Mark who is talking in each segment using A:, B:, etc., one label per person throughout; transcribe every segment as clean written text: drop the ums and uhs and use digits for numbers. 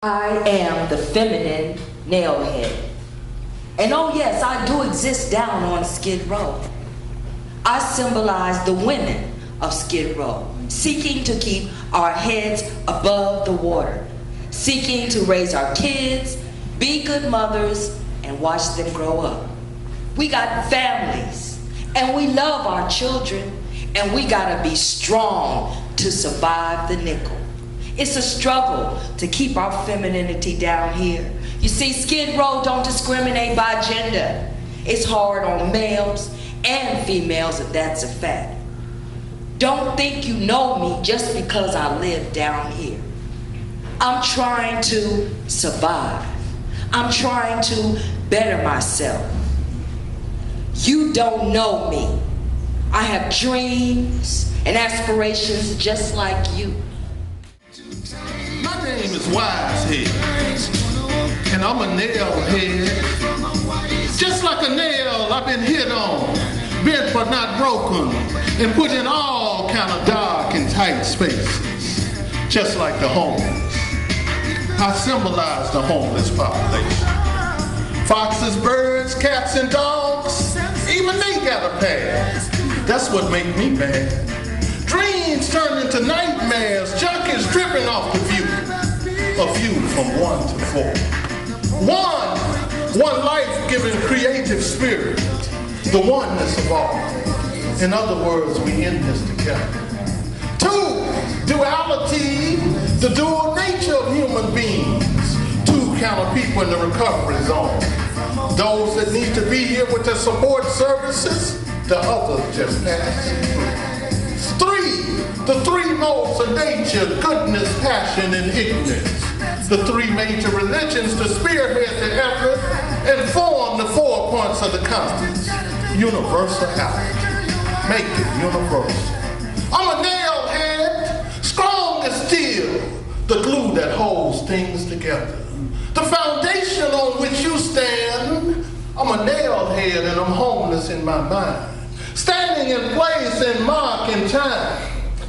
A: I am the feminine nailhead. And oh yes, I do exist down on Skid Row. I symbolize the women of Skid Row, seeking to keep our heads above the water, seeking to raise our kids, be good mothers, and watch them grow up. We got families, and we love our children, and we gotta be strong to survive the nickel. It's a struggle to keep our femininity down here. You see, Skid Row don't discriminate by gender. It's hard on males and females, if that's a fact. Don't think you know me just because I live down here. I'm trying to survive. I'm trying to better myself. You don't know me. I have dreams and aspirations just like you.
B: My name is Wisehead, and I'm a nailhead. Just like a nail, I've been hit on, bent but not broken, and put in all kind of dark and tight spaces. Just like the homeless. I symbolize the homeless population. Foxes, birds, cats, and dogs, even they got a pass. That's what make me mad. Dreams turn into nightmares, junkies dripping off the view. A view from 1 to 4. One life-giving creative spirit, the oneness of all. In other words, we in this together. 2, duality, the dual nature of human beings. 2 kind of people in the recovery zone. Those that need to be here with their support services, the others just passing through. 3, the 3 modes of nature, goodness, passion, and ignorance. The 3 major religions to spearhead the effort and form the 4 points of the compass. Universality. Make it universal. I'm a nailhead, strong as steel, the glue that holds things together. The foundation on which you stand. I'm a nailhead and I'm homeless in my mind. Standing in place and mark in time.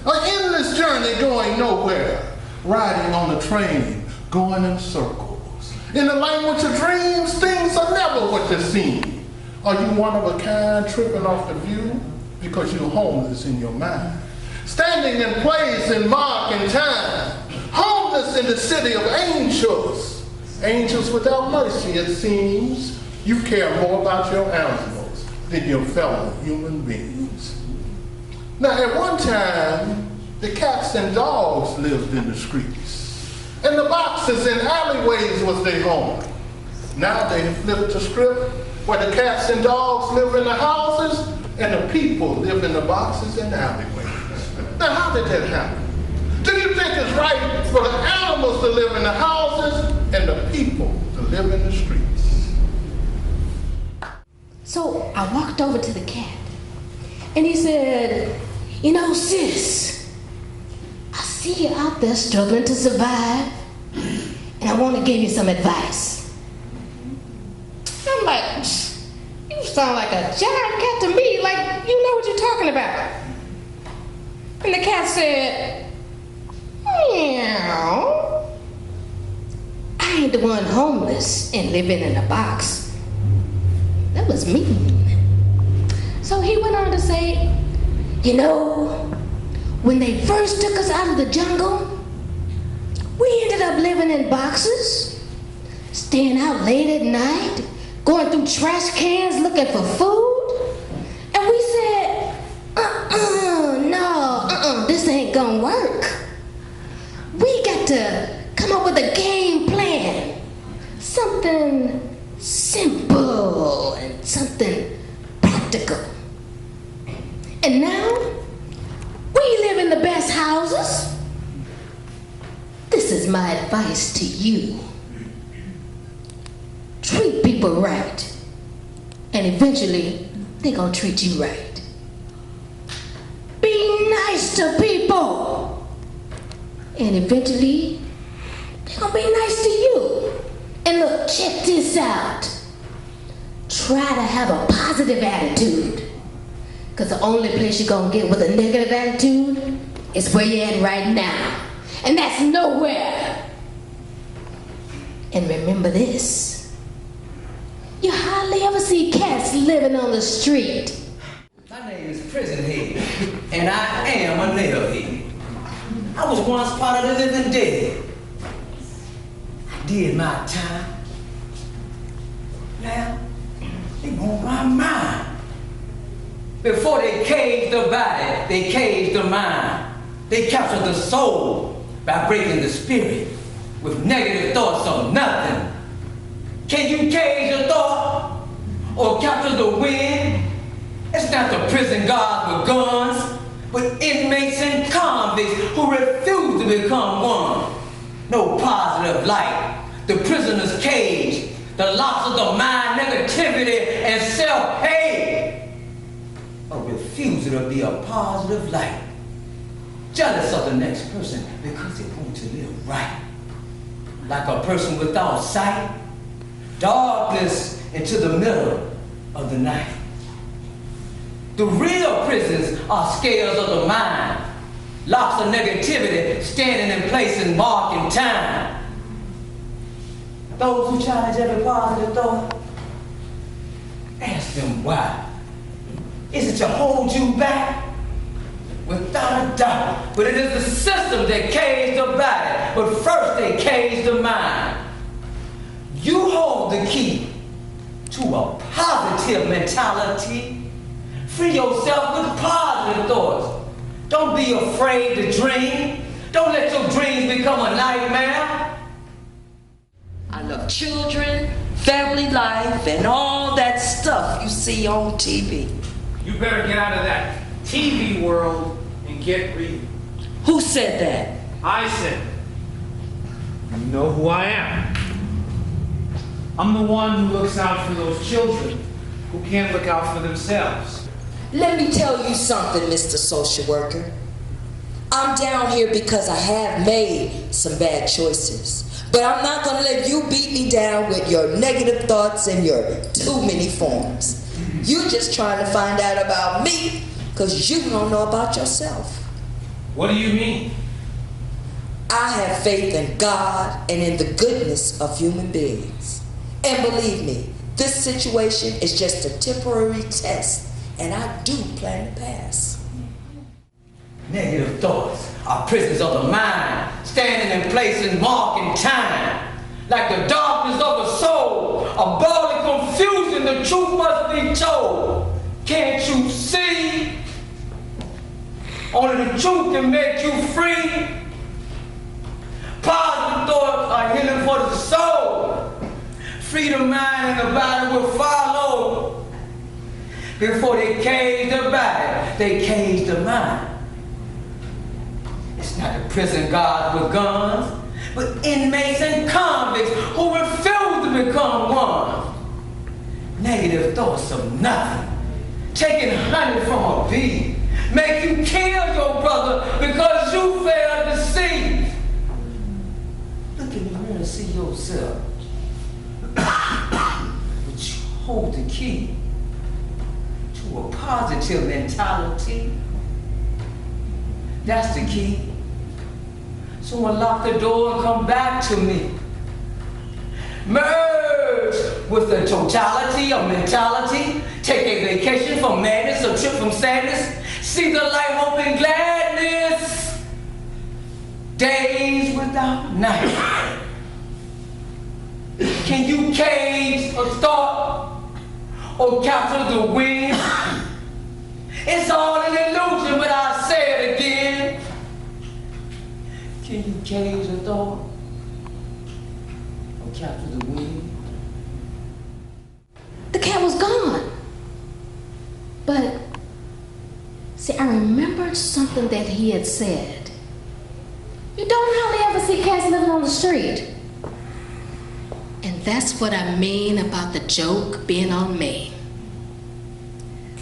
B: An endless journey going nowhere. Riding on a train, going in circles. In the language of dreams, things are never what they seem. Are you one of a kind tripping off the view? Because you're homeless in your mind. Standing in place and mark in time. Homeless in the city of angels. Angels without mercy, it seems. You care more about your animals than your fellow human beings. Now, at one time, the cats and dogs lived in the streets, and the boxes and alleyways was their home. Now they have flipped the script where the cats and dogs live in the houses, and the people live in the boxes and alleyways. Now, how did that happen? Do you think it's right for the animals to live in the houses and the people to live in the streets?
C: So I walked over to the cat, and he said, "You know, sis, I see you out there struggling to survive, and I want to give you some advice." I'm like, "You sound like a giant cat to me, like you know what you're talking about." And the cat said, "Meow. I ain't the one homeless and living in a box. That was mean." So he went on to say, "You know, when they first took us out of the jungle, we ended up living in boxes, staying out late at night, going through trash cans looking for food. And we said, this ain't gonna work. We got to come up with a game plan, something simple and something practical. And now, we live in the best houses. This is my advice to you. Treat people right, and eventually, they're gonna treat you right. Be nice to people, and eventually, they're gonna be nice to you. And look, check this out. Try to have a positive attitude. Because the only place you're gonna get with a negative attitude is where you're at right now. And that's nowhere. And remember this, you hardly ever see cats living on the street.
D: My name is Prison Head, and I am a nailhead. I was once part of the living dead. I did my time. Now, they want my mind. Before they caged the body, they caged the mind. They captured the soul by breaking the spirit with negative thoughts of nothing. Can you cage a thought or capture the wind? It's not the prison guards with guns, but inmates and convicts who refuse to become one. No positive light. The prisoner's cage, the locks of the mind, negativity, and self-hate. A refusal to be a positive light. Jealous of the next person because they want to live right. Like a person without sight, darkness into the middle of the night. The real prisons are scales of the mind, locks of negativity standing in place and marking time. Those who challenge every positive thought, ask them why. Is it to hold you back? Without a doubt. But it is the system that caged the body, but first they caged the mind. You hold the key to a positive mentality. Free yourself with positive thoughts. Don't be afraid to dream. Don't let your dreams become a nightmare.
A: I love children, family life, and all that stuff you see on TV.
E: You better get out of that TV world and get real.
A: Who said that?
E: I said, you know who I am. I'm the one who looks out for those children who can't look out for themselves.
A: Let me tell you something, Mr. Social Worker. I'm down here because I have made some bad choices. But I'm not going to let you beat me down with your negative thoughts and your too many forms. You're just trying to find out about me because you don't know about yourself.
E: What do you mean?
A: I have faith in God and in the goodness of human beings. And believe me, this situation is just a temporary test, and I do plan to pass.
D: Negative thoughts are prisons of the mind, standing in place and marking time. Like the darkness of the soul, a ball of confusion, the truth must be told. Can't you see? Only the truth can make you free. Positive thoughts are healing for the soul. Free the mind and the body will follow. Before they cage the body, they cage the mind. It's not the prison guards with guns, but inmates and convicts who refuse to become one. Negative thoughts of nothing. Taking honey from a bee. Make you kill your brother because you failed to see. Look in the mirror and see yourself. But you hold the key to a positive mentality. That's the key. So unlock the door and come back to me. Merge with the totality of mentality. Take a vacation from madness, a trip from sadness. See the light, hope, and gladness. Days without night. Can you cage a thought or capture the wind? It's all an illusion, but I'll say it again. Can you cage a thought or capture the wind?
C: The cat was gone. But, see, I remembered something that he had said. You don't hardly ever see cats living on the street. And that's what I mean about the joke being on me.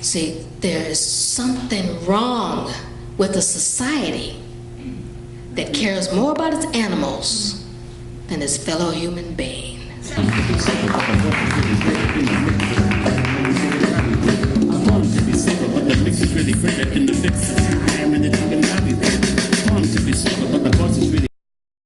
C: See, there is something wrong with a society that cares more about its animals than its fellow human being.
F: Really